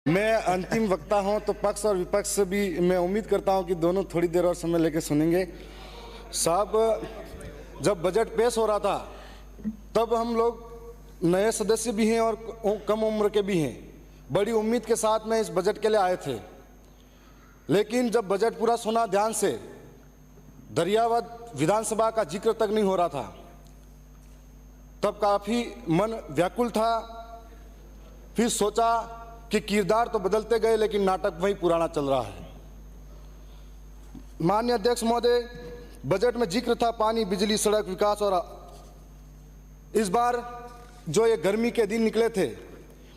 मैं अंतिम वक्ता हूं तो पक्ष और विपक्ष से भी मैं उम्मीद करता हूं कि दोनों थोड़ी देर और समय लेकर सुनेंगे। साहब, जब बजट पेश हो रहा था तब हम लोग नए सदस्य भी हैं और कम उम्र के भी हैं, बड़ी उम्मीद के साथ में इस बजट के लिए आए थे। लेकिन जब बजट पूरा सुना ध्यान से, दरियावद विधानसभा का जिक्र तक नहीं हो रहा था, तब काफ़ी मन व्याकुल था। फिर सोचा कि किरदार तो बदलते गए लेकिन नाटक वही पुराना चल रहा है। माननीय अध्यक्ष महोदय, बजट में जिक्र था पानी, बिजली, सड़क, विकास, और इस बार जो ये गर्मी के दिन निकले थे,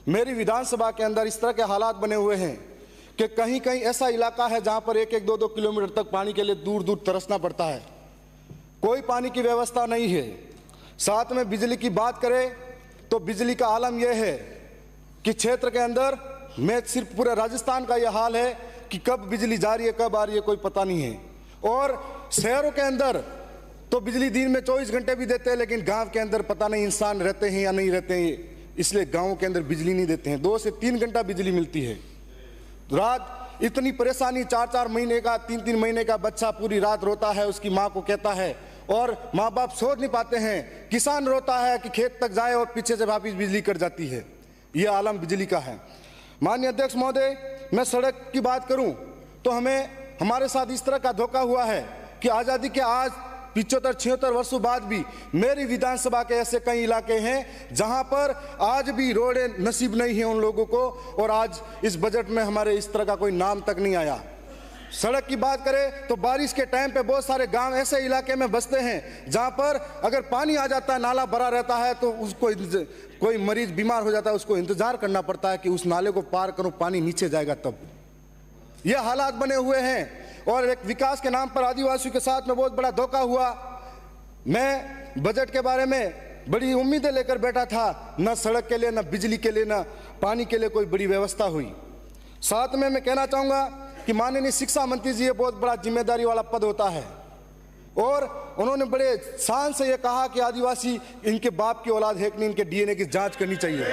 मेरी विधानसभा के अंदर इस तरह के हालात बने हुए हैं कि कहीं कहीं ऐसा इलाका है जहां पर 1-1, 2-2 किलोमीटर तक पानी के लिए दूर दूर तरसना पड़ता है। कोई पानी की व्यवस्था नहीं है। साथ में बिजली की बात करें तो बिजली का आलम यह है कि क्षेत्र के अंदर में सिर्फ पूरे राजस्थान का यह हाल है कि कब बिजली जा रही है, कब आ रही है, कोई पता नहीं है। और शहरों के अंदर तो बिजली दिन में 24 घंटे भी देते हैं, लेकिन गांव के अंदर पता नहीं इंसान रहते हैं या नहीं रहते हैं, इसलिए गांवों के अंदर बिजली नहीं देते हैं। 2 से 3 घंटा बिजली मिलती है। रात इतनी परेशानी, 4-4 महीने का, 3-3 महीने का बच्चा पूरी रात रोता है, उसकी माँ को कहता है, और माँ बाप सोच नहीं पाते हैं। किसान रोता है कि खेत तक जाए और पीछे से वापिस बिजली कट जाती है। यह आलम बिजली का है। माननीय अध्यक्ष महोदय, मैं सड़क की बात करूं तो हमारे साथ इस तरह का धोखा हुआ है कि आज़ादी के आज 75-76 वर्षों बाद भी मेरी विधानसभा के ऐसे कई इलाके हैं जहां पर आज भी रोडें नसीब नहीं है उन लोगों को, और आज इस बजट में हमारे इस तरह का कोई नाम तक नहीं आया। सड़क की बात करें तो बारिश के टाइम पे बहुत सारे गांव ऐसे इलाके में बसते हैं जहां पर अगर पानी आ जाता है, नाला भरा रहता है, तो उसको कोई मरीज बीमार हो जाता है, उसको इंतजार करना पड़ता है कि उस नाले को पार करो, पानी नीचे जाएगा तब। ये हालात बने हुए हैं। और एक विकास के नाम पर आदिवासियों के साथ में बहुत बड़ा धोखा हुआ। मैं बजट के बारे में बड़ी उम्मीदें लेकर बैठा था, न सड़क के लिए, न बिजली के लिए, न पानी के लिए कोई बड़ी व्यवस्था हुई। साथ में मैं कहना चाहूँगा कि माननीय शिक्षा मंत्री जी, ये बहुत बड़ा जिम्मेदारी वाला पद होता है, और उन्होंने बड़े शान से ये कहा कि आदिवासी इनके बाप की औलाद है कि नहीं, इनके डीएनए की जांच करनी चाहिए।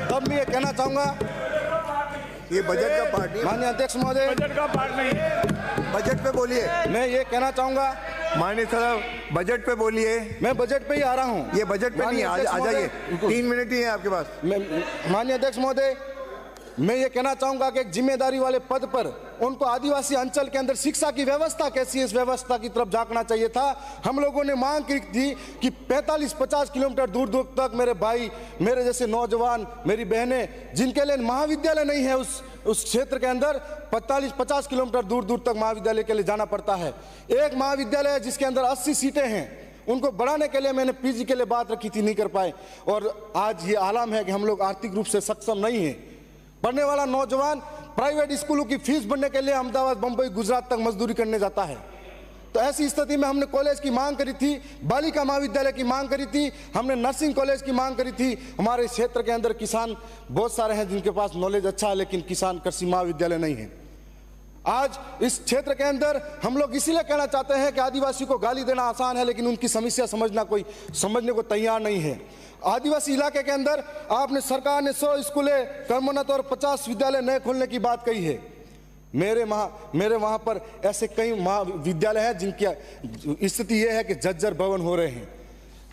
तब मैं ये कहना चाहूँगा, ये बजट का पार्ट नहीं। माननीय अध्यक्ष महोदय, बजट का पार्ट नहीं है। बजट पे बोलिए। मैं ये कहना चाहूँगा, माननीय साहब बजट पे बोलिए। मैं बजट पे ही आ रहा हूँ। ये बजट पे नहीं, आ जाइए, 3 मिनट ही है आपके पास। माननीय अध्यक्ष महोदय, मैं ये कहना चाहूंगा कि एक जिम्मेदारी वाले पद पर उनको आदिवासी अंचल के अंदर शिक्षा की व्यवस्था कैसी है, इस व्यवस्था की तरफ झांकना चाहिए था। हम लोगों ने मांग की थी कि 45-50 किलोमीटर दूर दूर तक मेरे भाई, मेरे जैसे नौजवान, मेरी बहनें जिनके लिए महाविद्यालय नहीं है उस क्षेत्र के अंदर 45-50 किलोमीटर दूर दूर तक महाविद्यालय के लिए जाना पड़ता है। एक महाविद्यालय है जिसके अंदर 80 सीटें हैं, उनको बढ़ाने के लिए मैंने पीजी के लिए बात रखी थी, नहीं कर पाए। और आज ये आलम है कि हम लोग आर्थिक रूप से सक्षम नहीं हैं। पढ़ने वाला नौजवान प्राइवेट स्कूलों की फीस भरने के लिए अहमदाबाद, बंबई, गुजरात तक मजदूरी करने जाता है। तो ऐसी स्थिति में हमने कॉलेज की मांग करी थी, बालिका महाविद्यालय की मांग करी थी, हमने नर्सिंग कॉलेज की मांग करी थी। हमारे क्षेत्र के अंदर किसान बहुत सारे हैं जिनके पास नॉलेज अच्छा है, लेकिन किसान कृषि महाविद्यालय नहीं है। आज इस क्षेत्र के अंदर हम लोग इसीलिए कहना चाहते हैं कि आदिवासी को गाली देना आसान है, लेकिन उनकी समस्या समझने को तैयार नहीं है। आदिवासी इलाके के अंदर आपने, सरकार ने 100 स्कूलें, कर्मोन्नत और 50 विद्यालय नए खोलने की बात कही है। मेरे वहाँ पर ऐसे कई महाविद्यालय हैं जिनकी स्थिति यह है कि जर्जर भवन हो रहे हैं।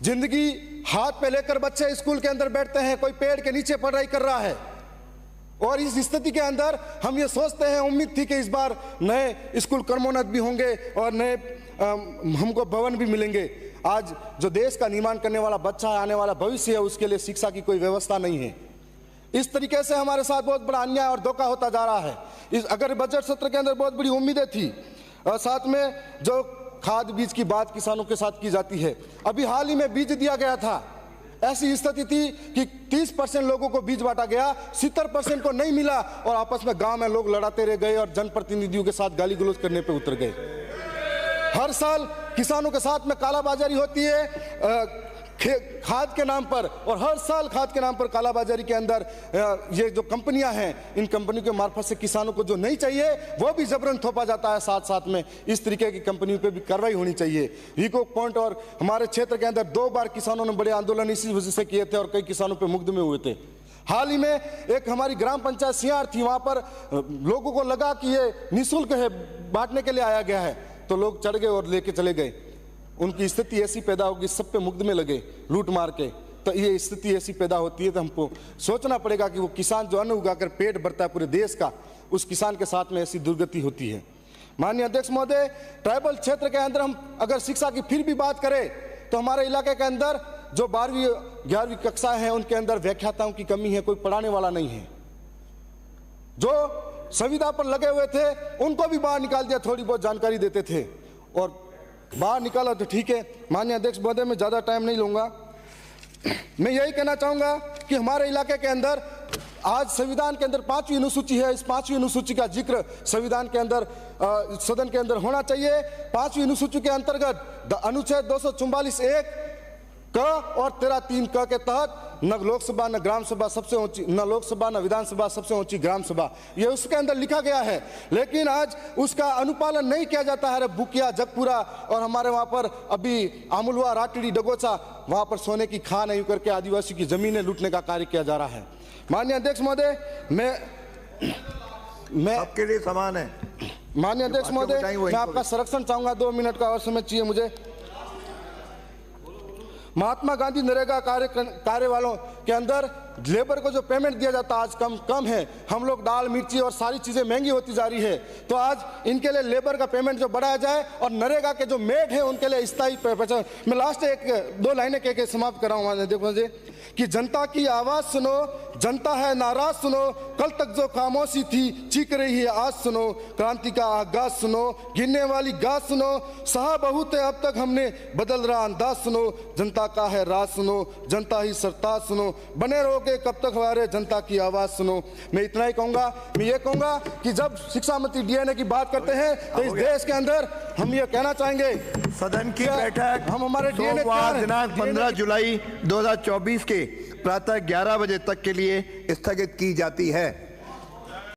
जिंदगी हाथ पे लेकर बच्चे स्कूल के अंदर बैठते हैं, कोई पेड़ के नीचे पढ़ाई कर रहा है, और इस स्थिति के अंदर हम ये सोचते हैं, उम्मीद थी कि इस बार नए स्कूल कर्मोन्नत भी होंगे और नए हमको भवन भी मिलेंगे। आज जो देश का निर्माण करने वाला बच्चा है, आने वाला भविष्य है, उसके लिए शिक्षा की कोई व्यवस्था नहीं है। इस तरीके से हमारे साथ बहुत बड़ा अन्याय और धोखा होता जा रहा है। अगर बजट सत्र के अंदर बहुत बड़ी उम्मीदें थी, और साथ में जो खाद बीज की बात किसानों के साथ की जाती है, अभी हाल ही में बीज दिया गया था। ऐसी स्थिति थी कि 30% लोगों को बीज बांटा गया, 70% को नहीं मिला, और आपस में गांव में लोग लड़ाते रह गए और जनप्रतिनिधियों के साथ गाली गलौज करने पे उतर गए। हर साल किसानों के साथ में कालाबाजारी होती है खाद के नाम पर, और हर साल खाद के नाम पर कालाबाजारी के अंदर ये जो कंपनियां हैं, इन कंपनियों के मार्फत से किसानों को जो नहीं चाहिए वो भी जबरन थोपा जाता है। साथ साथ में इस तरीके की कंपनियों पे भी कार्रवाई होनी चाहिए। इको पॉइंट और हमारे क्षेत्र के अंदर 2 बार किसानों ने बड़े आंदोलन इसी वजह से किए थे और कई किसानों पे मुकदमे हुए थे। हाल ही में एक हमारी ग्राम पंचायत सियार थी, वहां पर लोगों को लगा कि ये निःशुल्क है, बांटने के लिए आया गया है, तो लोग चढ़ गए और लेके चले गए। उनकी स्थिति ऐसी पैदा होगी, सब पे मुकदमे लगे लूट मार के। तो ये स्थिति ऐसी पैदा होती है, तो हमको सोचना पड़ेगा कि वो किसान जो अन्न उगाकर पेट भरता है पूरे देश का, उस किसान के साथ में ऐसी दुर्गति होती है। माननीय अध्यक्ष महोदय, ट्राइबल क्षेत्र के अंदर हम अगर शिक्षा की फिर भी बात करें तो हमारे इलाके के अंदर जो 12वीं 11वीं कक्षाएं हैं उनके अंदर व्याख्याताओं की कमी है, कोई पढ़ाने वाला नहीं है। जो संविदा पर लगे हुए थे उनको भी बाहर निकाल दिया, थोड़ी बहुत जानकारी देते थे और बाहर निकाला तो ठीक है। माननीय अध्यक्ष महोदय, मैं ज़्यादा टाइम नहीं लूँगा। मैं यही कहना चाहूँगा कि हमारे इलाके के अंदर आज संविधान के अंदर 5वीं अनुसूची है, इस 5वीं अनुसूची का जिक्र संविधान के अंदर सदन के अंदर होना चाहिए। 5वीं अनुसूची के अंतर्गत अनुच्छेद 244(1) क और 13(3) क के तहत न लोकसभा न ग्राम सभा सबसे ऊंची, न लोकसभा न विधानसभा सबसे ऊंची ग्राम सभा, ये उसके अंदर लिखा गया है, लेकिन आज उसका अनुपालन नहीं किया जाता है। बुकिया, जगपुरा और हमारे वहाँ पर अभी आमुलवा, राटड़ी, डगोचा, वहाँ पर सोने की खान यूं करके आदिवासी की जमीनें लूटने का कार्य किया जा रहा है। माननीय अध्यक्ष महोदय, मैं आपके लिए समान है। माननीय अध्यक्ष महोदय, मैं आपका संरक्षण चाहूंगा, 2 मिनट का और समय चाहिए मुझे। महात्मा गांधी नरेगा कार्य वालों के अंदर लेबर को जो पेमेंट दिया जाता आज कम है। हम लोग दाल, मिर्ची और सारी चीजें महंगी होती जा रही है, तो आज इनके लिए लेबर का पेमेंट जो बढ़ाया जाए और नरेगा के जो मेड है उनके लिए स्थायी पहचान। मैं लास्ट 1-2 लाइनें कह के समाप्त कर रहा हूँ। देखो मुझे कि जनता की आवाज सुनो, जनता है नाराज सुनो, कल तक जो खामोशी थी चीख रही है आज सुनो, क्रांति का आगाज सुनो, गिरने वाली गाज सुनो, सहा बहुत है अब तक हमने बदल रहा अंदाज सुनो, जनता का है राज सुनो, जनता ही सरताज सुनो, बने रहोगे कब तक हमारे जनता की आवाज सुनो। मैं इतना ही कहूंगा। मैं ये कहूंगा कि जब शिक्षा मंत्री डीएनए की बात करते हैं तो इस देश के अंदर हम ये कहना चाहेंगे, सदन की बैठक हम हमारे डीएनए दिनांक 15 जुलाई 2024 के प्रातः 11 बजे तक के लिए स्थगित की जाती है।